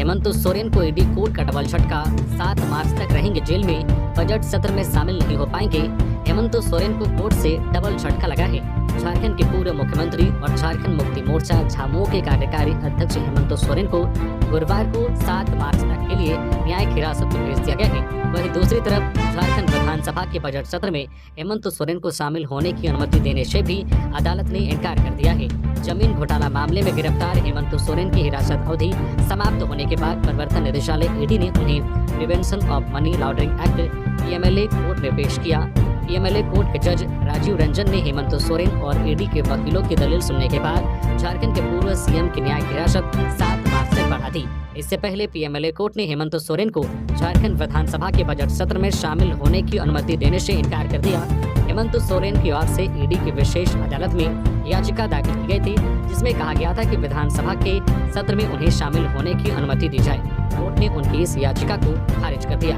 हेमंत सोरेन को ED court का double झटका, 7 मार्च तक रहेंगे जेल में, बजट सत्र में शामिल नहीं हो पाएंगे। हेमंत सोरेन को कोर्ट से डबल झटका लगा है। झारखंड के पूर्व मुख्यमंत्री और झारखंड मुक्ति मोर्चा झामुमो के कार्यकारी अध्यक्ष हेमंत सोरेन को गुरुवार को 7 मार्च तक के लिए न्यायिक हिरासत में भेज दिया गया है। वहीं दूसरी तरफ झारखंड विधानसभा के बजट सत्र में हेमंत सोरेन को शामिल होने की अनुमति देने से भी अदालत ने इनकार कर दिया है। जमीन घोटाला मामले में गिरफ्तार हेमंत सोरेन की हिरासत अवधि समाप्त होने के बाद प्रवर्तन निदेशालय ईडी ने उन्हें prevention of money laundering act PMLA court में पेश किया। पीएमएलए कोर्ट के जज राजीव रंजन ने हेमंत सोरेन और ईडी के वकीलों की दलील सुनने के बाद झारखंड के पूर्व सीएम की न्यायिक हिरासत 7 मार्च तक बढ़ा दी। इससे पहले पीएमएलए कोर्ट ने हेमंत सोरेन को झारखंड विधानसभा के बजट सत्र में शामिल होने की अनुमति देने से इनकार कर दिया। हेमंत सोरेन की ओर से ईडी की विशेष अदालत में याचिका दाखिल की गई थी, जिसमें कहा गया था कि विधानसभा के सत्र में उन्हें शामिल होने की अनुमति दी जाए। कोर्ट ने उनकी इस याचिका को खारिज कर दिया।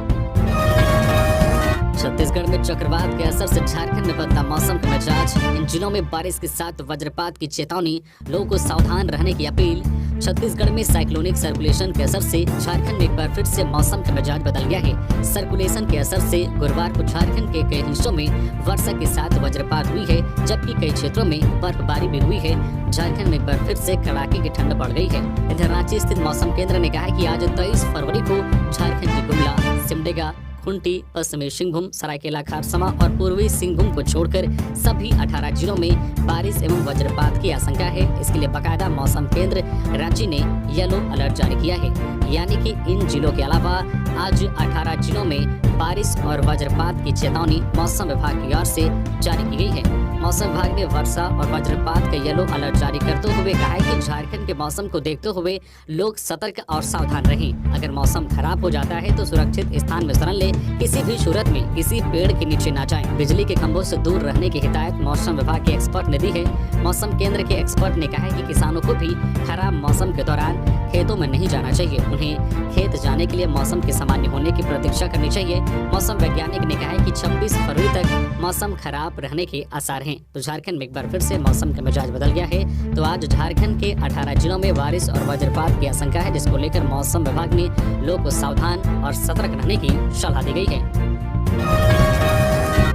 छत्तीसगढ़ में चक्रवात के असर से झारखंड में बदला मौसम का मिजाज। इन जिलों में बारिश के साथ वज्रपात की चेतावनी, लोगों को सावधान रहने की अपील। छत्तीसगढ़ में साइक्लोनिक सर्कुलेशन के असर से झारखंड में एक बार फिर से मौसम का मिजाज बदल गया है। सर्कुलेशन के असर से गुरुवार को झारखंड के कई हिस्सों में वर्षा के साथ वज्रपात हुई है, जबकि कई क्षेत्रों में बर्फबारी भी हुई है। झारखंड में एक बार फिर से कड़ाके की ठंड बढ़ गई है। इधर रांची स्थित मौसम केंद्र ने कहा है कि आज 23 फरवरी को झारखंड की गुमला, सिमडेगा, खूंटी, पश्चिमी सिंहभूम, सरायकेला खरसावां और पूर्वी सिंहभूम को छोड़कर सभी 18 जिलों में बारिश एवं वज्रपात की आशंका है। इसके लिए बाकायदा मौसम केंद्र रांची ने येलो अलर्ट जारी किया है, यानी कि इन जिलों के अलावा आज 18 जिलों में बारिश और वज्रपात की चेतावनी मौसम विभाग की ओर से जारी की गई है। मौसम विभाग ने वर्षा और वज्रपात का येलो अलर्ट जारी करते हुए कहा है कि झारखंड के मौसम को देखते हुए लोग सतर्क और सावधान रहें। अगर मौसम खराब हो जाता है तो सुरक्षित स्थान में शरण लें, किसी भी सूरत में किसी पेड़ के नीचे ना जाएं। बिजली के खंभों से दूर रहने की हिदायत मौसम विभाग के एक्सपर्ट ने दी है। मौसम केंद्र के एक्सपर्ट ने कहा है कि किसानों को भी खराब मौसम के दौरान खेतों में नहीं जाना चाहिए। उन्हें खेत जाने के लिए मौसम के सामान्य होने की प्रतीक्षा करनी चाहिए। मौसम वैज्ञानिक ने कहा है कि 26 फरवरी तक मौसम खराब रहने के आसार हैं। तो झारखंड में एक बार फिर से मौसम का मिजाज बदल गया है। तो आज झारखंड के 18 जिलों में बारिश और वज्रपात की आशंका है, जिसको लेकर मौसम विभाग ने लोगों को सावधान और सतर्क रहने की सलाह दी गई है।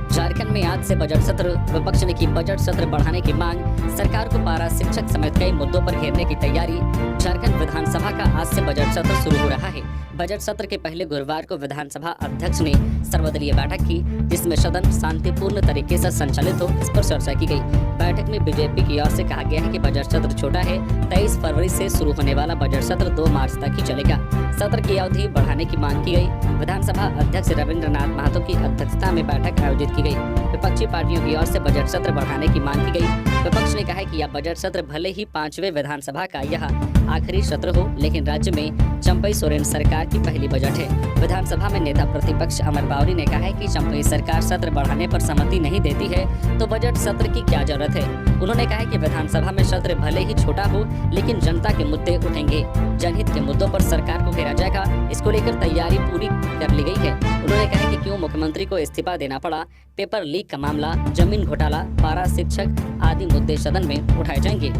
झारखंड में आज से बजट सत्र, विपक्ष ने की बजट सत्र बढ़ाने की मांग, सरकार को पारा शिक्षक समेत कई मुद्दों पर घेरने की तैयारी। झारखंड विधानसभा का आज से बजट सत्र शुरू हो रहा है। बजट सत्र के पहले गुरुवार को विधानसभा अध्यक्ष ने सर्वदलीय बैठक की, जिसमें सदन शांतिपूर्ण तरीके से संचालित हो, इस पर चर्चा की गई। बैठक में बीजेपी की ओर से कहा गया है कि बजट सत्र छोटा है। 23 फरवरी से शुरू होने वाला बजट सत्र 2 मार्च तक ही चलेगा। सत्र की अवधि बढ़ाने की मांग की गई। विधानसभा अध्यक्ष रविंद्रनाथ महतो की अध्यक्षता में बैठक आयोजित की गई। विपक्षी पार्टियों की ओर से बजट सत्र बढ़ाने की मांग की गई। विपक्ष ने कहा कि यह बजट सत्र भले ही 5वें विधानसभा का यह आखिरी सत्र हो, लेकिन राज्य में चंपई सोरेन सरकार की पहली बजट है। विधानसभा में नेता प्रतिपक्ष अमर बावरी ने कहा है कि चंपई सरकार सत्र बढ़ाने पर सहमति नहीं देती है, तो बजट सत्र की क्या जरूरत है। उन्होंने कहा कि विधानसभा में सत्र भले ही छोटा हो, लेकिन जनता के मुद्दे उठेंगे। जनहित के मुद्दों पर सरकार को घेरा जाएगा, इसको लेकर तैयारी पूरी कर ली गई है। उन्होंने कहा कि क्यों मुख्यमंत्री को इस्तीफा देना पड़ा, पेपर लीक का मामला, जमीन घोटाला, पारा शिक्षक आदि मुद्दे सदन में उठाए जाएंगे।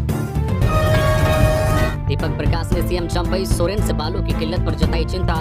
दीपक प्रकाश ने सीएम चंपई सोरेन से बालू की किल्लत पर जताई चिंता।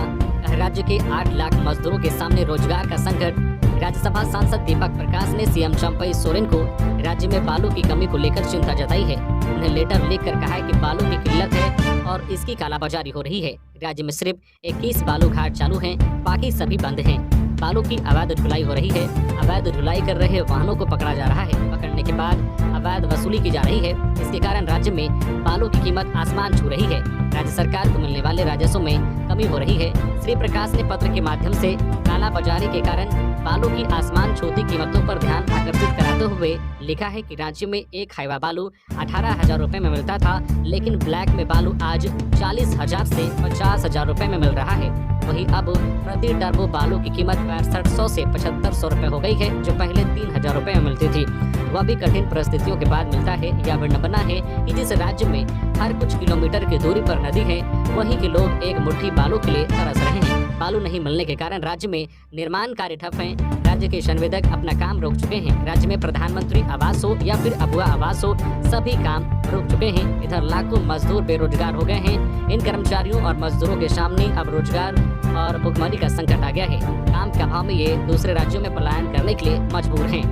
राज्य के 8 लाख मजदूरों के सामने रोजगार का संकट। राज्यसभा सांसद दीपक प्रकाश ने सीएम चंपई सोरेन को राज्य में बालू की कमी को लेकर चिंता जताई है। उन्हें लेटर लिखकर कहा है कि बालू की किल्लत है और इसकी कालाबाजारी हो रही है। राज्य में सिर्फ 21 बालू घाट चालू हैं, बाकी सभी बंद हैं। बालू की अवैध ढुलाई हो रही है। अवैध ढुलाई कर रहे वाहनों को पकड़ा जा रहा है। पकड़ने के बाद अवैध वसूली की जा रही है। इसके कारण राज्य में बालू की कीमत आसमान छू रही है। राज्य सरकार को मिलने वाले राजस्व में कमी हो रही है। श्री प्रकाश ने पत्र के माध्यम से कालाबाजारी के कारण बालू की आसमान छूती कीमतों पर ध्यान आकर्षित कराते हुए लिखा है कि राज्य में एक हाईवा बालू 18,000 रुपए में मिलता था, लेकिन ब्लैक में बालू आज 40,000 से 50,000 रुपए में मिल रहा है। वहीं अब प्रति टर्बो बालू की कीमत 6500 से 7500 रुपए हो गई है, जो पहले 3,000 रुपए में मिलती थी। वह भी कठिन परिस्थितियों के बाद मिलता है। यह वर्णना है कि जिस राज्य में हर कुछ किलोमीटर की दूरी पर नदी है, वहीं के लोग एक मुट्ठी बालू के लिए तरस रहे हैं। बालू नहीं मिलने के कारण राज्य में निर्माण कार्य ठप हैं। राज्य के संवेदक अपना काम रोक चुके हैं। राज्य में प्रधानमंत्री आवास हो या फिर अबुआ आवास हो, सभी काम रुक चुके हैं। इधर लाखों मजदूर बेरोजगार हो गए हैं। इन कर्मचारियों और मजदूरों के सामने अब रोजगार और भुखमरी का संकट आ गया है। काम के अभाव में ये दूसरे राज्यों में पलायन करने के लिए मजबूर हैं।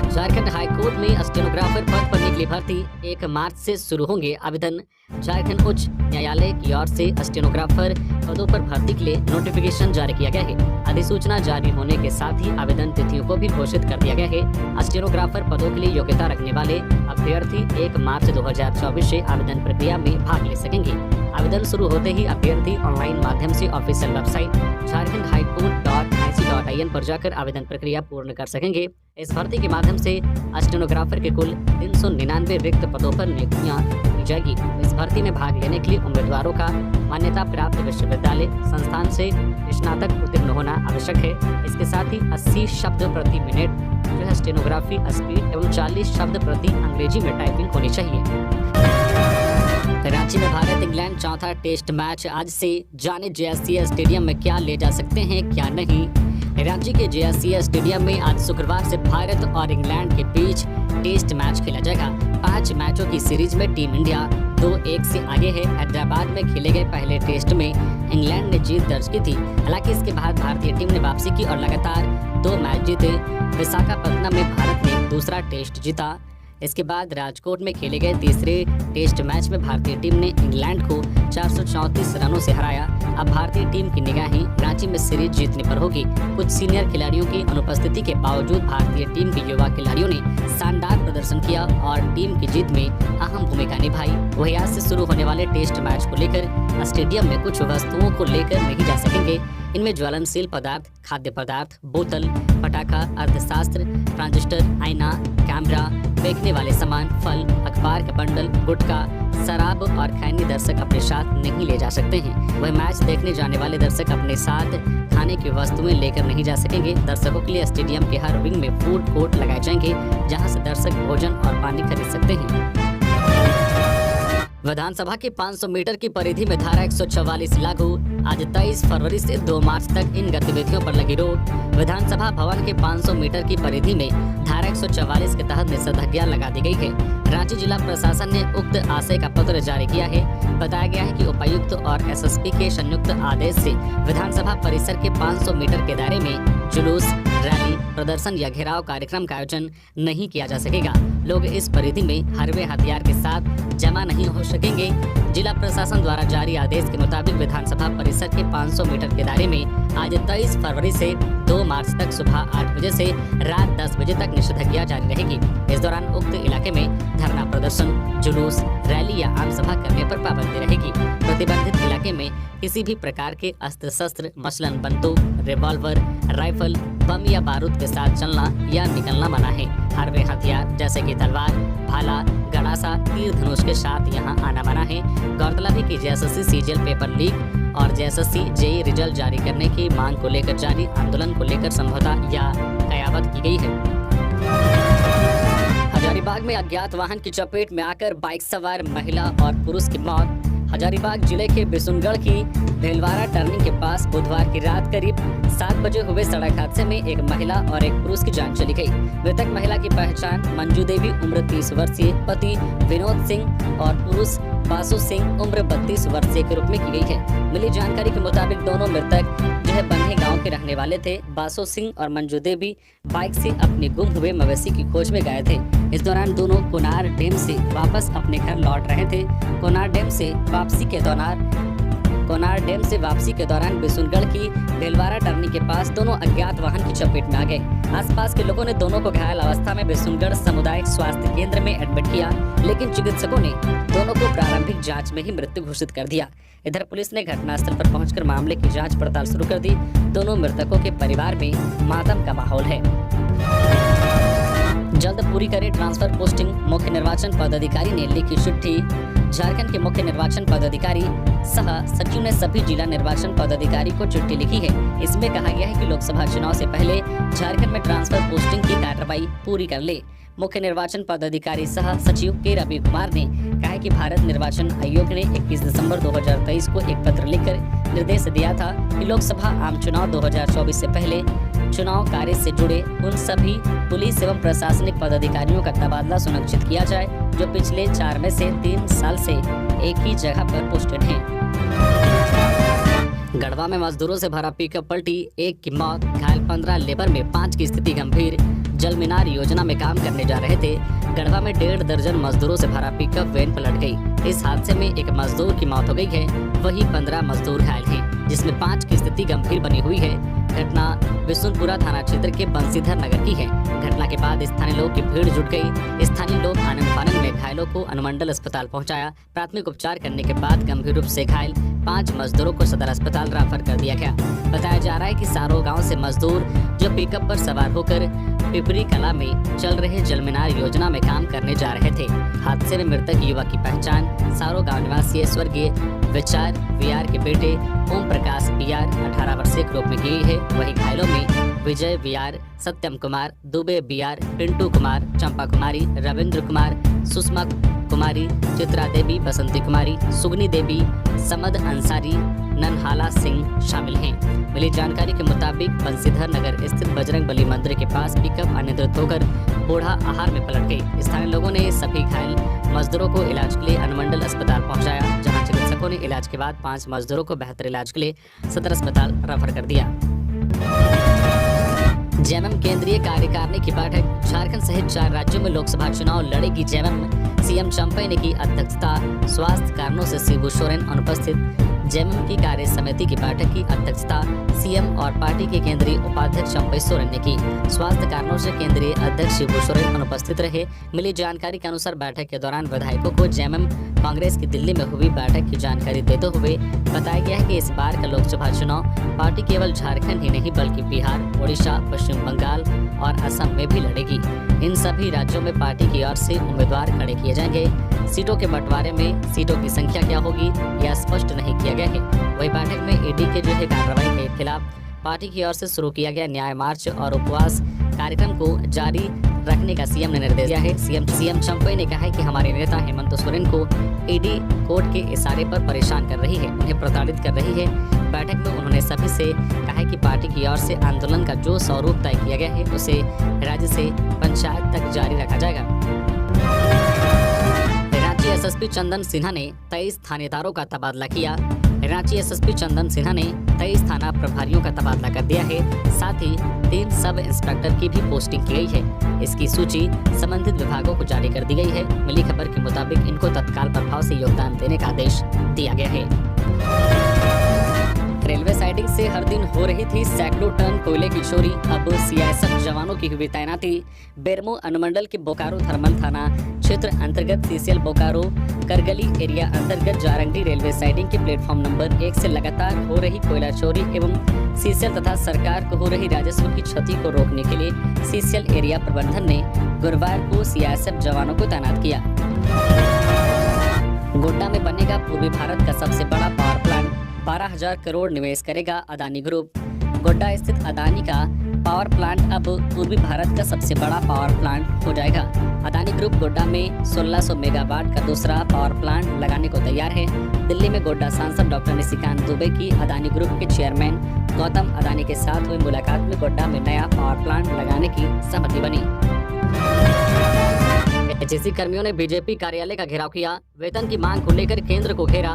झारखंड हाईकोर्ट में स्टेनोग्राफर पद पर निकली भर्ती 1 मार्च से शुरू होंगे आवेदन। झारखंड उच्च न्यायालय की ओर से स्टेनोग्राफर पदों पर भर्ती के लिए नोटिफिकेशन जारी किया गया है। अधिसूचना जारी होने के साथ ही आवेदन तिथियों को भी घोषित कर दिया गया है। स्टेनोग्राफर पदों के लिए योग्यता रखने वाले अभ्यर्थी 1 मार्च 2024 से आवेदन प्रक्रिया में भाग ले सकेंगे। आवेदन शुरू होते ही अभ्यर्थी ऑनलाइन माध्यम से ऑफिशियल वेबसाइट झारखंड पर जाकर आवेदन प्रक्रिया पूर्ण कर सकेंगे। इस भर्ती के माध्यम से स्टेनोग्राफर के कुल 399 रिक्त पदों पर नियुक्तियां की जाएगी। इस भर्ती में भाग लेने के लिए उम्मीदवारों का मान्यता प्राप्त विश्वविद्यालय संस्थान से स्नातक उत्तीर्ण होना आवश्यक है। इसके साथ ही 80 शब्द प्रति मिनट जो है स्टेनोग्राफी स्पीड एवं 40 शब्द प्रति अंग्रेजी में टाइपिंग होनी चाहिए। रांची में भारत इंग्लैंड चौथा टेस्ट मैच आज से। जाने जेएससीए स्टेडियम में क्या ले जा सकते हैं क्या नहीं। रांची के जेएससीए स्टेडियम में आज शुक्रवार से भारत और इंग्लैंड के बीच टेस्ट मैच खेला जाएगा। 5 मैचों की सीरीज में टीम इंडिया 2-1 से आगे है। हैदराबाद में खेले गए पहले टेस्ट में इंग्लैंड ने जीत दर्ज की थी। हालांकि इसके बाद भारतीय टीम ने वापसी की और लगातार 2 मैच जीते। विशाखापत्तनम में भारत ने दूसरा टेस्ट जीता। इसके बाद राजकोट में खेले गए तीसरे टेस्ट मैच में भारतीय टीम ने इंग्लैंड को 434 रनों से हराया। अब भारतीय टीम की निगाहें रांची में सीरीज जीतने पर होगी। कुछ सीनियर खिलाड़ियों की अनुपस्थिति के बावजूद भारतीय टीम के युवा खिलाड़ियों ने शानदार प्रदर्शन किया और टीम की जीत में अहम भूमिका निभाई। वहीं आज से शुरू होने वाले टेस्ट मैच को लेकर स्टेडियम में कुछ वस्तुओं को लेकर नहीं जा सकेंगे। इनमें ज्वलनशील पदार्थ, खाद्य पदार्थ, बोतल, पटाखा, अर्थशास्त्र, ट्रांजिस्टर, आईना, कैमरा, फेंकने वाले सामान, फल, अखबार का बंडल, गुटखा, शराब और खैनी दर्शक अपने साथ नहीं ले जा सकते हैं। वह मैच देखने जाने वाले दर्शक अपने साथ खाने की वस्तुएं लेकर नहीं जा सकेंगे। दर्शकों के लिए स्टेडियम के हर विंग में फूड कोर्ट लगाए जाएंगे, जहां से दर्शक भोजन और पानी खरीद सकते हैं। विधानसभा के 500 मीटर की परिधि में धारा 144 लागू। आज 23 फरवरी से 2 मार्च तक इन गतिविधियों पर लगी रोक। विधानसभा भवन के 500 मीटर की परिधि में धारा 144 के तहत निषेधाज्ञा लगा दी गई है। रांची जिला प्रशासन ने उक्त आशय का पत्र जारी किया है। बताया गया है कि उपायुक्त और एसएसपी के संयुक्त आदेश से विधानसभा परिसर के 500 मीटर के दायरे में जुलूस, रैली, प्रदर्शन या घेराव कार्यक्रम का आयोजन नहीं किया जा सकेगा। लोग इस परिधि में हरवे हथियार के साथ जमा नहीं हो सकेंगे। जिला प्रशासन द्वारा जारी आदेश के मुताबिक विधानसभा परिसर के 500 मीटर के दायरे में आज 23 फरवरी से 2 मार्च तक सुबह 8 बजे से रात 10 बजे तक निषेधाज्ञा जारी रहेगी। इस दौरान उक्त इलाके में धरना प्रदर्शन, जुलूस, रैली या आम सभा करने पर पाबंदी रहेगी। प्रतिबंधित इलाके में किसी भी प्रकार के अस्त्र शस्त्र मसलन बंदूक, रिवॉल्वर, राइफल, बम या बारूद के साथ चलना या निकलना मना है। हरवे हथियार जैसे कि तलवार, भाला, गड़ासा, तीर धनुष के साथ यहाँ आना मना है। गौरतलब है कि जेएसएससी सीजीएल पेपर लीक और जेएसएससी जेईई रिजल्ट जारी करने की मांग को लेकर जारी आंदोलन को लेकर समझौता या कयावत की गई है। हजारीबाग में अज्ञात वाहन की चपेट में आकर बाइक सवार महिला और पुरुष की मौत। हजारीबाग जिले के बिशुनगढ़ की भेलवाड़ा टर्निंग के पास बुधवार की रात करीब 7 बजे हुए सड़क हादसे में एक महिला और एक पुरुष की जान चली गई। मृतक महिला की पहचान मंजू देवी उम्र 30 वर्षीय, पति विनोद सिंह और पुरुष बासु सिंह उम्र 32 वर्षीय के रूप में की गई है। मिली जानकारी के मुताबिक दोनों मृतक जो है बन्हे गाँव के रहने वाले थे। बासु सिंह और मंजू देवी बाइक से अपने गुम हुए मवेशी की खोज में गए थे। इस दौरान दोनों कोनार डैम से वापस अपने घर लौट रहे थे। कोनार डैम से वापसी के दौरान बिशुनगढ़ की भेलवाड़ा टर्निंग के पास दोनों अज्ञात वाहन की चपेट में आ गए। आसपास के लोगों ने दोनों को घायल अवस्था में बिशुनगढ़ सामुदायिक स्वास्थ्य केंद्र में एडमिट किया, लेकिन चिकित्सकों ने दोनों को प्रारंभिक जांच में ही मृत्यु घोषित कर दिया। इधर पुलिस ने घटनास्थल पर पहुंचकर मामले की जांच पड़ताल शुरू कर दी। दोनों मृतकों के परिवार में मातम का माहौल है। जल्द पूरी करें ट्रांसफर पोस्टिंग, मुख्य निर्वाचन पदाधिकारी ने लिखी चिट्ठी। झारखंड के मुख्य निर्वाचन पदाधिकारी सह सचिव ने सभी जिला निर्वाचन पदाधिकारी को चिट्ठी लिखी है। इसमें कहा गया है कि लोकसभा चुनाव से पहले झारखंड में ट्रांसफर पोस्टिंग की कार्रवाई पूरी कर ले। मुख्य निर्वाचन पदाधिकारी सह सचिव के रवि कुमार ने कहा कि भारत निर्वाचन आयोग ने 21 दिसंबर 2023 को एक पत्र लिखकर निर्देश दिया था कि लोकसभा आम चुनाव 2024 से पहले चुनाव कार्य से जुड़े उन सभी पुलिस एवं प्रशासनिक पदाधिकारियों का तबादला सुनिश्चित किया जाए जो पिछले 4 में से 3 साल से एक ही जगह पर पोस्टेड हैं। गढ़वा में मजदूरों से भरा पिकअप पलटी, 1 की मौत, घायल 15, लेबर में 5 की स्थिति गंभीर। जल मीनार योजना में काम करने जा रहे थे। गढ़वा में 1.5 दर्जन मजदूरों से भरा पिकअप वैन पलट गई। इस हादसे में एक मजदूर की मौत हो गई है, वहीं 15 मजदूर घायल हैं, जिसमें 5 की स्थिति गंभीर बनी हुई है। घटना बिशुनपुरा थाना क्षेत्र के बंसीधर नगर की है। घटना के बाद स्थानीय लोग की भीड़ जुट गई। स्थानीय लोग आनंद फानंद में घायलों को अनुमंडल अस्पताल पहुंचाया। प्राथमिक उपचार करने के बाद गंभीर रूप से घायल 5 मजदूरों को सदर अस्पताल रेफर कर दिया गया। बताया जा रहा है कि सारो गांव से मजदूर जो पिकअप पर सवार होकर पिपरी कला में चल रहे जल मीनार योजना में काम करने जा रहे थे। हादसे में मृतक युवक की पहचान सारो गांव निवासी स्वर्गीय विचार वीआर के बेटे ओम प्रकाश वीआर 18 वर्षीय के रूप में की गई है। वहीं घायलों में विजय वीआर, सत्यम कुमार, दुबे वीआर, पिंटू कुमार, चंपा कुमारी, रविंद्र कुमार, सुषमा कुमारी, चित्रा देवी, बसंती कुमारी, सुगनी देवी, समद अंसारी, ननहाला सिंह शामिल हैं। मिली जानकारी के मुताबिक बंसीधर नगर स्थित बजरंगबली मंदिर के पास पिकअप अनियंत्रित होकर बूढ़ा आहार में पलट गई। स्थानीय लोगों ने सभी घायल मजदूरों को इलाज के लिए अनुमंडल अस्पताल पहुंचाया, जहां चिकित्सकों ने इलाज के बाद 5 मजदूरों को बेहतर इलाज के लिए सदर अस्पताल रेफर कर दिया। जेएमएम केंद्रीय कार्यकारिणी की बैठक, झारखंड सहित 4 राज्यों में लोकसभा चुनाव लड़ेगी जेएमएम। सीएम चंपई ने की अध्यक्षता, स्वास्थ्य कारणों से शिबू सोरेन अनुपस्थित। जेएमएम की कार्य समिति की बैठक की अध्यक्षता सीएम और पार्टी के केंद्रीय उपाध्यक्ष चंपई सोरेन ने की। स्वास्थ्य कारणों से केंद्रीय अध्यक्ष शिबू सोरेन अनुपस्थित रहे। मिली जानकारी के अनुसार बैठक के दौरान विधायकों को जेएमएम कांग्रेस की दिल्ली में हुई बैठक की जानकारी देते हुए बताया गया है कि इस बार का लोकसभा चुनाव पार्टी केवल झारखंड ही नहीं बल्कि बिहार, उड़ीसा, पश्चिम बंगाल और असम में भी लड़ेगी। इन सभी राज्यों में पार्टी की ओर से उम्मीदवार खड़े किए जाएंगे। सीटों के बंटवारे में सीटों की संख्या क्या होगी यह स्पष्ट नहीं किया गया है। वही बैठक में ईडी के जो है कार्रवाई के खिलाफ पार्टी की ओर से शुरू किया गया न्याय मार्च और उपवास कार्यक्रम को जारी रखने का सीएम ने निर्देश दिया है। सीएम चंपई ने कहा है कि हमारे नेता हेमंत सोरेन को ईडी कोर्ट के इशारे पर परेशान कर रही है, उन्हें प्रताड़ित कर रही है। बैठक में उन्होंने सभी से कहा है कि पार्टी की ओर से आंदोलन का जो स्वरूप तय किया गया है उसे राज्य से पंचायत तक जारी रखा जाएगा। रांची एसएसपी चंदन सिन्हा ने 23 थानेदारों का तबादला किया। रांची एसएसपी चंदन सिन्हा ने 23 थाना प्रभारियों का तबादला कर दिया है। साथ ही 3 सब इंस्पेक्टर की भी पोस्टिंग की गई है। इसकी सूची संबंधित विभागों को जारी कर दी गई है। मिली खबर के मुताबिक इनको तत्काल प्रभाव से योगदान देने का आदेश दिया गया है। रेलवे साइडिंग से हर दिन हो रही थी सैकड़ों टन कोयले की चोरी, अब सीआईएसएफ जवानों की हुई तैनाती। बेरमो अनुमंडल के बोकारो थर्मल थाना क्षेत्र अंतर्गत सीसीएल बोकारो करगली एरिया अंतर्गत जारंगडी रेलवे साइडिंग के प्लेटफॉर्म नंबर 1 से लगातार हो रही कोयला चोरी एवं सीसीएल तथा सरकार को हो रही राजस्व की क्षति को रोकने के लिए सीसीएल एरिया प्रबंधन ने गुरुवार को सीआईएसएफ जवानों को तैनात किया। गोड्डा में बनेगा पूर्वी भारत का सबसे बड़ा पावर प्लांट, 12,000 करोड़ निवेश करेगा अदानी ग्रुप। गोड्डा स्थित अदानी का पावर प्लांट अब पूर्वी भारत का सबसे बड़ा पावर प्लांट हो जाएगा। अदानी ग्रुप गोड्डा में 1600 मेगावाट का दूसरा पावर प्लांट लगाने को तैयार है। दिल्ली में गोड्डा सांसद डॉक्टर निशिकांत दुबे की अदानी ग्रुप के चेयरमैन गौतम अदानी के साथ हुई मुलाकात में गोड्डा में नया पावर प्लांट लगाने की सहमति बनी। एचईसी कर्मियों ने बीजेपी कार्यालय का घेराव किया। वेतन की मांग को लेकर केंद्र को घेरा।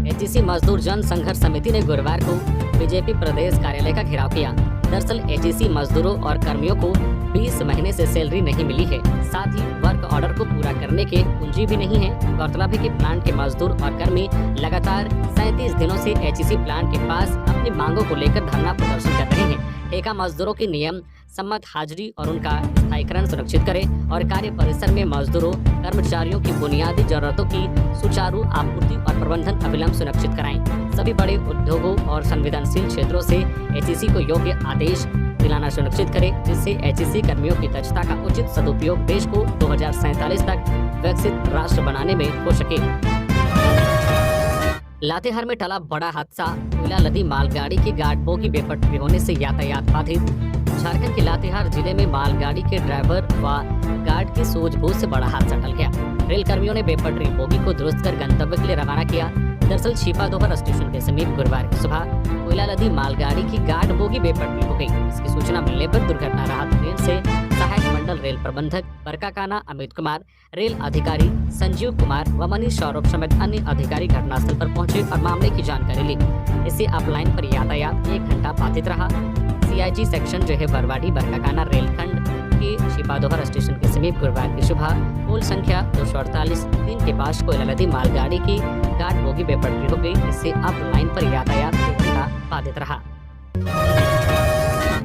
एचईसी मजदूर जन संघर्ष समिति ने गुरुवार को बीजेपी प्रदेश कार्यालय का घेराव किया। दरअसल एचईसी मजदूरों और कर्मियों को 20 महीने से सैलरी नहीं मिली है, साथ ही वर्क ऑर्डर को पूरा करने के पूंजी भी नहीं है। गौरतलब है कि प्लांट के मजदूर और कर्मी लगातार 37 दिनों से एचईसी प्लांट के पास अपनी मांगों को लेकर धरना प्रदर्शन कर रहे हैं। ठेका मजदूरों की नियम सम्मत हाजिरी और उनका स्थायीकरण सुनिश्चित करें और कार्य परिसर में मजदूरों कर्मचारियों की बुनियादी जरूरतों की सुचारू आपूर्ति और प्रबंधन अविलंब सुनिश्चित कराएं। सभी बड़े उद्योगों और संवेदनशील क्षेत्रों से एचईसी को योग्य आदेश दिलाना सुनिश्चित करें, जिससे एचईसी कर्मियों की दक्षता का उचित सदुपयोग देश को 2047 तक विकसित राष्ट्र बनाने में हो सके। लातेहार में टला बड़ा हादसा, कोयला लदी मालगाड़ी की गार्ड की बेपटरी होने से यातायात बाधित। झारखंड के लातेहार जिले में मालगाड़ी के ड्राइवर व गार्ड की सूझबूझ से बड़ा हादसा टल गया। रेल कर्मियों ने बेपटरी बोगी को दुरुस्त कर गंतव्य के लिए रवाना किया। दरअसल छिपादोहर स्टेशन के समीप गुरुवार की सुबह कोयला लदी मालगाड़ी की गार्ड बोगी बेपटरी हो गई। इसकी सूचना मिलने पर दुर्घटना राहत ट्रेन से सहायक मंडल रेल प्रबंधक बरकाकाना अमित कुमार, रेल अधिकारी संजीव कुमार व मनीष सौरभ समेत अन्य अधिकारी घटनास्थल पर पहुंचे और मामले की जानकारी ली। इससे अपलाइन पर यातायात 1 घंटा बाधित रहा। CIG सेक्शन जो है बरवाडी बरकाकाना रेलखंड के छिपादोहर स्टेशन के समीप गुरुवार की सुबह पोल संख्या 248 3 के पास कोयला लदी मालगाड़ी की गार्ड बोगी बेपटरी हो गई। इससे अब लाइन पर यातायात 1 घंटा बाधित रहा।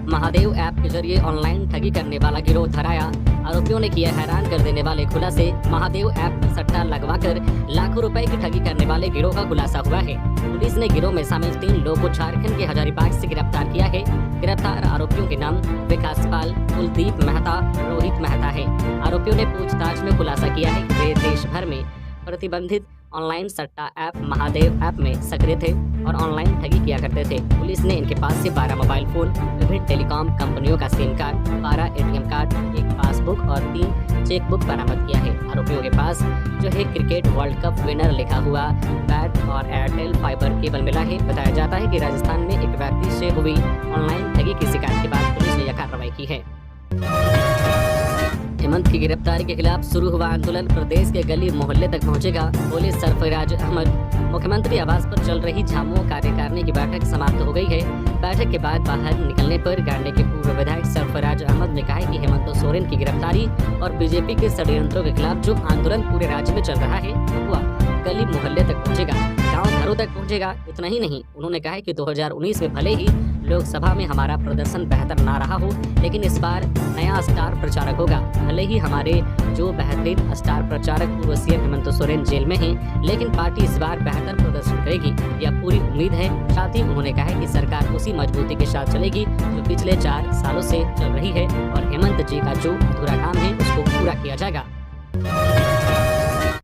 महादेव ऐप के जरिए ऑनलाइन ठगी करने वाला गिरोह धराया। आरोपियों ने किया हैरान कर देने वाले खुलासे। महादेव ऐप पर सट्टा लगवाकर लाखों रुपए की ठगी करने वाले गिरोह का खुलासा हुआ है। पुलिस ने गिरोह में शामिल 3 लोगों को झारखंड के हजारीबाग से गिरफ्तार किया है। गिरफ्तार आरोपियों के नाम विकास पाल, कुलदीप मेहता, रोहित मेहता है। आरोपियों ने पूछताछ में खुलासा किया है कि वे देश भर में प्रतिबंधित ऑनलाइन सट्टा ऐप महादेव ऐप में सक्रिय थे और ऑनलाइन ठगी किया करते थे। पुलिस ने इनके पास से 12 मोबाइल फोन, विभिन्न टेलीकॉम कंपनियों का SIM card, 12 ATM card, 1 passbook और 3 चेकबुक बरामद किया है। आरोपियों के पास जो है क्रिकेट वर्ल्ड कप विनर लिखा हुआ बैट और एयरटेल फाइबर केबल मिला है। बताया जाता है कि राजस्थान में एक व्यक्ति से हुई ऑनलाइन ठगी की शिकायत के बाद पुलिस ने यह कार्रवाई की है। हेमंत की गिरफ्तारी के खिलाफ शुरू हुआ आंदोलन प्रदेश के गली मोहल्ले तक पहुंचेगा। पुलिस सरफराज अहमद मुख्यमंत्री आवास पर चल रही झामुमो कार्यकारिणी की बैठक समाप्त हो गई है। बैठक के बाद बाहर निकलने पर गांडे के पूर्व विधायक सरफराज अहमद ने कहा है कि हेमंत सोरेन की गिरफ्तारी और बीजेपी के षड्यंत्रों के खिलाफ जो आंदोलन पूरे राज्य में चल रहा है वह गली मोहल्ले तक पहुंचेगा, गाँव घरों तक पहुंचेगा। इतना ही नहीं, उन्होंने कहा है कि 2019 में भले ही लोकसभा में हमारा प्रदर्शन बेहतर ना रहा हो, लेकिन इस बार नया स्टार प्रचारक होगा। भले ही हमारे जो बेहतरीन स्टार प्रचारक पूर्व CM हेमंत सोरेन जेल में हैं, लेकिन पार्टी इस बार बेहतर प्रदर्शन करेगी, यह पूरी उम्मीद है। साथ ही उन्होंने कहा है कि सरकार उसी मजबूती के साथ चलेगी जो पिछले 4 सालों से चल रही है और हेमंत जी का जो अधूरा काम है उसको पूरा किया जाएगा।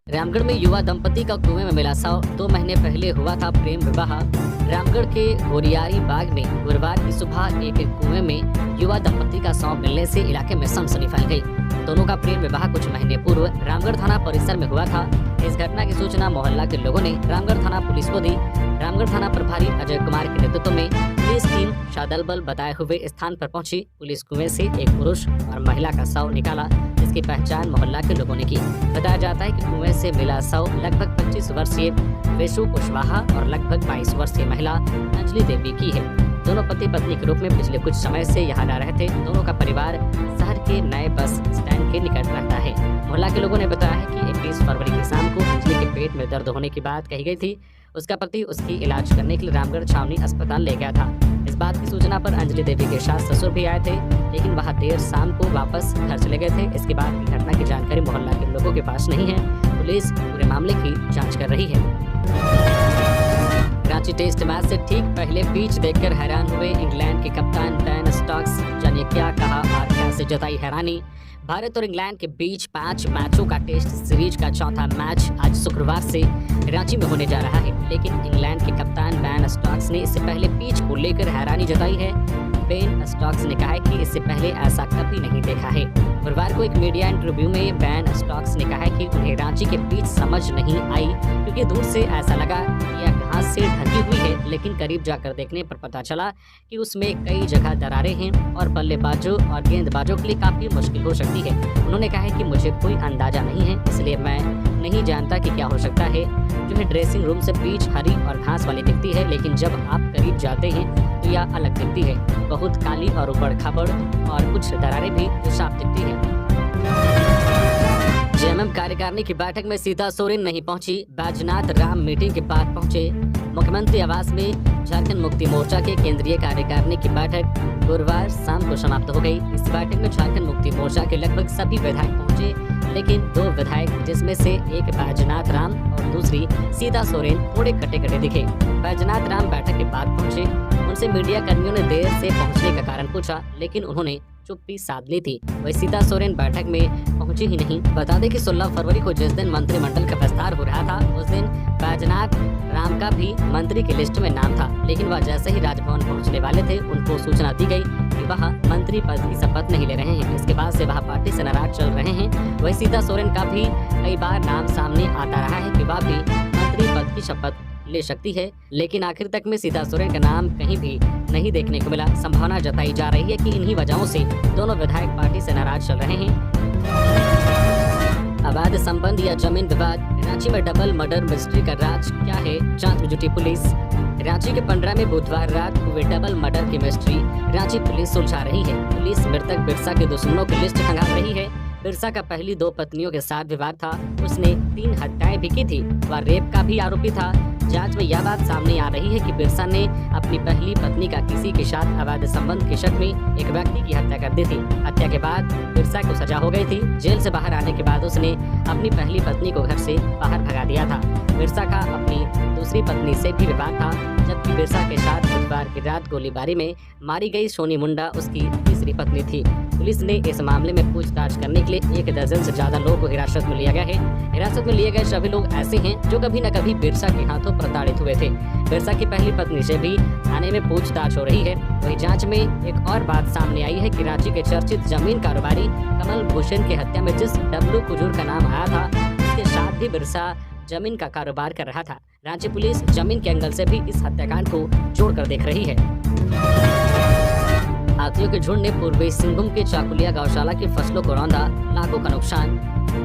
रामगढ़ में युवा दंपति का कुएं में मिला शव। 2 महीने पहले हुआ था प्रेम विवाह। रामगढ़ के गोरियारी बाग में गुरुवार की सुबह एक कुएं में युवा दंपति का शव मिलने से इलाके में सनसनी फैल गई। दोनों का प्रेम विवाह कुछ महीने पूर्व रामगढ़ थाना परिसर में हुआ था। इस घटना की सूचना मोहल्ला के लोगों ने रामगढ़ थाना पुलिस को दी। रामगढ़ थाना प्रभारी अजय कुमार के नेतृत्व में पुलिस टीम शादल बल बताए हुए स्थान पर पहुंची। पुलिस कुएं से एक पुरुष और महिला का शव निकाला, जिसकी पहचान मोहल्ला के लोगों ने की। बताया जाता है कि कुएं से मिला शव लगभग 25 वर्षीय वेशु कुशवाहा और लगभग 22 वर्षीय महिला अंजलि देवी की है। दोनों पति पत्नी के रूप में पिछले कुछ समय से यहाँ रह रहे थे। दोनों का परिवार शहर के नए बस स्टैंड के निकट रहता है। मोहल्ला के लोगों ने बताया है कि 21 फरवरी की शाम को अंजलि के पेट में दर्द होने की बात कही गई थी। उसका पति उसकी इलाज करने के लिए रामगढ़ छावनी अस्पताल ले गया था। इस बात की सूचना पर अंजलि देवी के सास ससुर भी आए थे, लेकिन वह देर शाम को वापस घर चले गए थे। इसके बाद की घटना की जानकारी मोहल्ला के लोगों के पास नहीं है। पुलिस पूरे मामले की जाँच कर रही है। रांची टेस्ट मैच से ठीक पहले पिच देखकर हैरान हुए इंग्लैंड के कप्तान बेन स्टोक्स। जानिए क्या कहा और कैसे जताई हैरानी। भारत और इंग्लैंड के बीच 5 मैचों का टेस्ट सीरीज का चौथा मैच आज शुक्रवार से रांची में होने जा रहा है, लेकिन इंग्लैंड के कप्तान बेन स्टोक्स ने इससे पहले पिच को लेकर हैरानी जताई है। बेन स्टोक्स ने कहा है कि इससे पहले ऐसा कभी नहीं देखा है। गुरुवार को एक मीडिया इंटरव्यू में बेन स्टोक्स ने कहा है कि उन्हें रांची के पिच समझ नहीं आई, क्योंकि दूर से ऐसा लगा कि यह घास से ढकी हुई है, लेकिन करीब जाकर देखने पर पता चला कि उसमें कई जगह दरारें हैं और बल्लेबाजों और गेंदबाजों के लिए काफी मुश्किल हो सकती है। उन्होंने कहा है कि मुझे कोई अंदाजा नहीं है, इसलिए मैं नहीं जानता कि क्या हो सकता है। जो है ड्रेसिंग रूम से पिच हरी और घास वाली दिखती है, लेकिन जब आप करीब जाते हैं तो यह अलग दिखती है, बहुत काली और उबड़ खाबड़, और कुछ दरारें भी जो साफ दिखती है। जेएमएम कार्यकारिणी की बैठक में सीता सोरेन नहीं पहुंची। बैजनाथ राम मीटिंग के बाद पहुंचे। मुख्यमंत्री आवास में झारखंड मुक्ति मोर्चा के केंद्रीय कार्यकारिणी की बैठक गुरुवार शाम को समाप्त हो गई। इस बैठक में झारखंड मुक्ति मोर्चा के लगभग सभी विधायक पहुंचे, लेकिन 2 विधायक जिसमें से एक बैजनाथ राम और दूसरी सीता सोरेन थोड़े कटे-कटे दिखे। बैजनाथ राम बैठक के बाद पहुंचे। उनसे मीडिया कर्मियों ने देर से पहुंचने का कारण पूछा, लेकिन उन्होंने चुप्पी साध ली थी। वही सीता सोरेन बैठक में पहुंची ही नहीं। बता दें कि 16 फरवरी को जिस दिन मंत्रिमंडल का विस्तार हो रहा था, उस दिन बैजनाथ राम का भी मंत्री की लिस्ट में नाम था, लेकिन वह जैसे ही राजभवन पहुंचने वाले थे, उनको सूचना दी गई कि वह मंत्री पद की शपथ नहीं ले रहे हैं। इसके बाद से वह पार्टी से नाराज चल रहे हैं। वही सीता सोरेन का भी कई बार नाम सामने आता रहा है कि वह भी मंत्री पद की शपथ ले सकती है, लेकिन आखिर तक में सीता सोरेन का नाम कहीं भी नहीं देखने को मिला। संभावना जताई जा रही है कि इन्हीं वजहों से दोनों विधायक पार्टी से नाराज चल रहे हैं। अवैध संबंध या जमीन विवाद, रांची में डबल मर्डर मिस्ट्री का राज क्या है, जांच में जुटी पुलिस। रांची के पंडरा में बुधवार रात को हुए डबल मर्डर की मिस्ट्री रांची पुलिस सुलझा रही है। पुलिस मृतक बिरसा के दुश्मनों की लिस्ट खंगाल रही है। बिरसा का पहली 2 पत्नियों के साथ विवाद था। उसने 3 हत्याएं भी की थी। वह रेप का भी आरोपी था। जांच में यह बात सामने आ रही है कि बिरसा ने अपनी पहली पत्नी का किसी के साथ अवैध संबंध के शक में एक व्यक्ति की हत्या कर दी थी। हत्या के बाद बिरसा को सजा हो गई थी। जेल से बाहर आने के बाद उसने अपनी पहली पत्नी को घर से बाहर भगा दिया था। बिरसा का अपनी दूसरी पत्नी से भी विवाद था, जबकि बिरसा के साथ बुधवार की रात गोलीबारी में मारी गई सोनी मुंडा उसकी तीसरी पत्नी थी। पुलिस ने इस मामले में पूछताछ करने के लिए 1 दर्जन से ज्यादा लोगों को हिरासत में लिया गया है। हिरासत में लिए गए सभी लोग ऐसे हैं जो कभी न कभी बिरसा के हाथों प्रताड़ित हुए थे। बिरसा की पहली पत्नी से भी थाने में पूछताछ हो रही है। वही जांच में एक और बात सामने आई है कि रांची के चर्चित जमीन कारोबारी कमल भूषण की हत्या में जिस डब्लू कुजूर का नाम आया था, उसके साथ भी बिरसा जमीन का कारोबार कर रहा था। रांची पुलिस जमीन के एंगल से भी इस हत्याकांड को जोड़कर देख रही है। हाथियों के झुंड ने पूर्वी सिंहभूम के चाकुलिया गौशाला की फसलों को रौंदा, लाखों का नुकसान।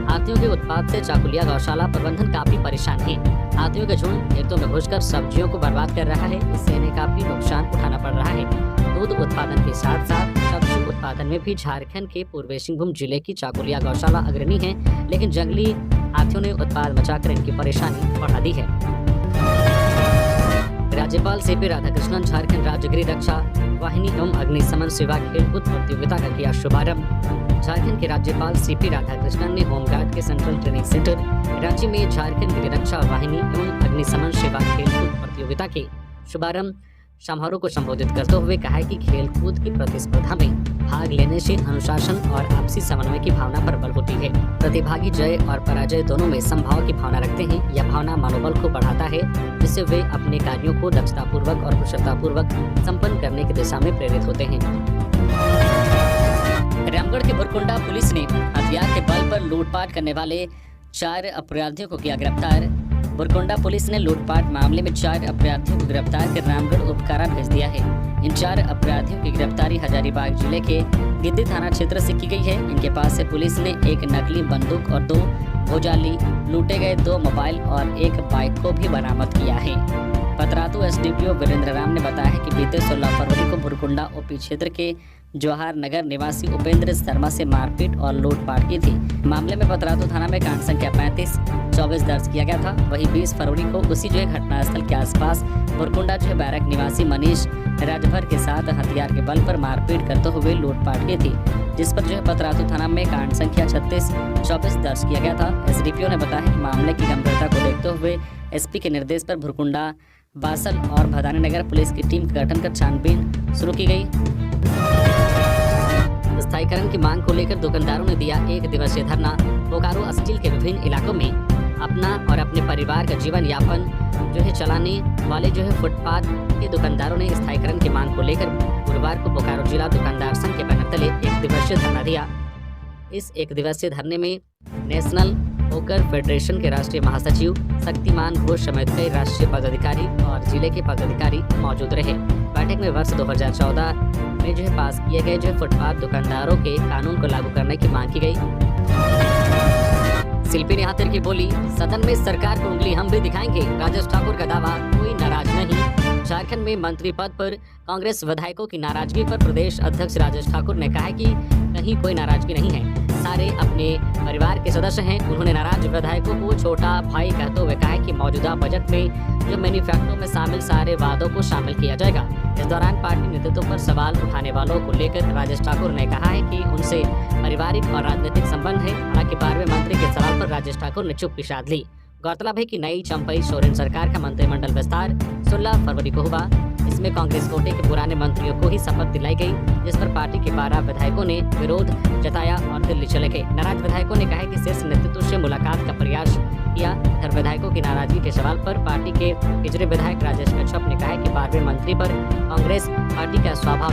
हाथियों के उत्पात से चाकुलिया गौशाला प्रबंधन काफी परेशान है। हाथियों के झुंड खेतों में घुसकर सब्जियों को बर्बाद कर रहा है। इससे इन्हें काफी नुकसान उठाना पड़ रहा है। दूध उत्पादन के साथ साथ सब्जी उत्पादन में भी झारखंड के पूर्वी सिंहभूम जिले की चाकुलिया गौशाला अग्रणी है, लेकिन जंगली हाथियों ने उत्पाद मचाकर इनकी परेशानी बढ़ा दी है। राज्यपाल सीपी राधाकृष्णन झारखंड राज्य गृह रक्षा वाहिनी एवं अग्निशमन सेवा खेलकूद प्रतियोगिता का किया शुभारंभ। झारखंड के राज्यपाल सीपी राधाकृष्णन ने होमगार्ड के सेंट्रल ट्रेनिंग सेंटर रांची में झारखंड गृह रक्षा वाहिनी एवं अग्निशमन सेवा खेलकूद प्रतियोगिता के शुभारंभ समारोह को संबोधित करते हुए कहा कि खेलकूद की प्रतिस्पर्धा में भाग लेने से अनुशासन और आपसी समन्वय की भावना पर बल होती है। प्रतिभागी जय और पराजय दोनों में संभाव की भावना रखते हैं। यह भावना मनोबल को बढ़ाता है, जिससे वे अपने कार्यों को दक्षतापूर्वक और कुशलतापूर्वक संपन्न करने की दिशा में प्रेरित होते हैं। रामगढ़ के बुरकुंडा पुलिस ने हथियार के बल पर लूटपाट करने वाले 4 अपराधियों को किया गिरफ्तार। बुरकुंडा पुलिस ने लूटपाट मामले में 4 अपराधियों को गिरफ्तार कर रामगढ़ उपकारा भेज दिया है। इन 4 अपराधियों की गिरफ्तारी हजारीबाग जिले के गिद्दी थाना क्षेत्र से की गई है। इनके पास से पुलिस ने एक नकली बंदूक और 2 भोजाली, लूटे गए 2 मोबाइल और 1 बाइक को भी बरामद किया है। पतरातू एसडीपीओ वीरेंद्र राम ने बताया है कि बीते 16 फरवरी को बुरकुंडा ओपी क्षेत्र के जवाहर नगर निवासी उपेंद्र शर्मा से मारपीट और लूटपाट की थी। मामले में पतरातू थाना में कांड संख्या 35-24 दर्ज किया गया था। वहीं 20 फरवरी को उसी घटनास्थल के आसपास बुरकुंडा बैरक निवासी मनीष राजभर के साथ हथियार के बल पर मारपीट करते हुए लूटपाट की थी, जिस पर पतरातू थाना में कांड संख्या 36-24 दर्ज किया गया था। एसडीपीओ ने बताया कि मामले की गंभीरता को देखते हुए एसपी के निर्देश पर बुरकुंडा, बासल और भदानी नगर पुलिस की टीम का गठन कर छानबीन शुरू की गई। स्थायीकरण की मांग को लेकर दुकानदारों ने दिया 1 दिवसीय धरना। बोकारो स्टील के विभिन्न इलाकों में अपना और अपने परिवार का जीवन यापन चलाने वाले फुटपाथ के दुकानदारों ने स्थायीकरण की मांग को लेकर गुरुवार को बोकारो जिला दुकानदार संघ के बैनर तले 1 दिवसीय धरना दिया। इस 1 दिवसीय धरने में नेशनल पोकर फेडरेशन के राष्ट्रीय महासचिव शक्तिमान घोष समेत कई राष्ट्रीय पदाधिकारी और जिले के पदाधिकारी मौजूद रहे। बैठक में वर्ष 2014 में पास किए गए फुटपाथ दुकानदारों के कानून को लागू करने की मांग की गई। शिल्पी निहातर की बोली, सदन में सरकार को उंगली हम भी दिखाएंगे। राजेश ठाकुर का दावा, कोई नाराज नहीं। झारखंड में मंत्री पद पर कांग्रेस विधायकों की नाराजगी पर प्रदेश अध्यक्ष राजेश ठाकुर ने कहा कि कहीं कोई नाराजगी नहीं है, सारे अपने परिवार के सदस्य हैं। उन्होंने नाराज विधायकों को छोटा भाई कहते हुए कहा कि मौजूदा बजट में मैन्युफैक्चरिंग में शामिल सारे वादों को शामिल किया जाएगा। इस दौरान पार्टी नेतृत्व पर सवाल उठाने वालों को लेकर राजेश ठाकुर ने कहा है कि उनसे पारिवारिक और राजनीतिक संबंध है। हालांकि 12वें मंत्री के सवाल पर राजेश ठाकुर ने चुप्पी साध ली। गौरतलब है कि नई चंपई सोरेन सरकार का मंत्रिमंडल विस्तार 16 फरवरी को हुआ। इसमें कांग्रेस कोटे के पुराने मंत्रियों को ही शपथ दिलाई गई, जिस पर पार्टी के 12 विधायकों ने विरोध जताया और दिल्ली चले गए। नाराज विधायकों ने कहा कि शीर्ष नेतृत्व से मुलाकात का प्रयास किया। इधर विधायकों की नाराजगी के सवाल पर पार्टी के पिछड़े विधायक राजेश कच्छप ने कहा कि 12वें मंत्री पर कांग्रेस पार्टी का स्वाभाविक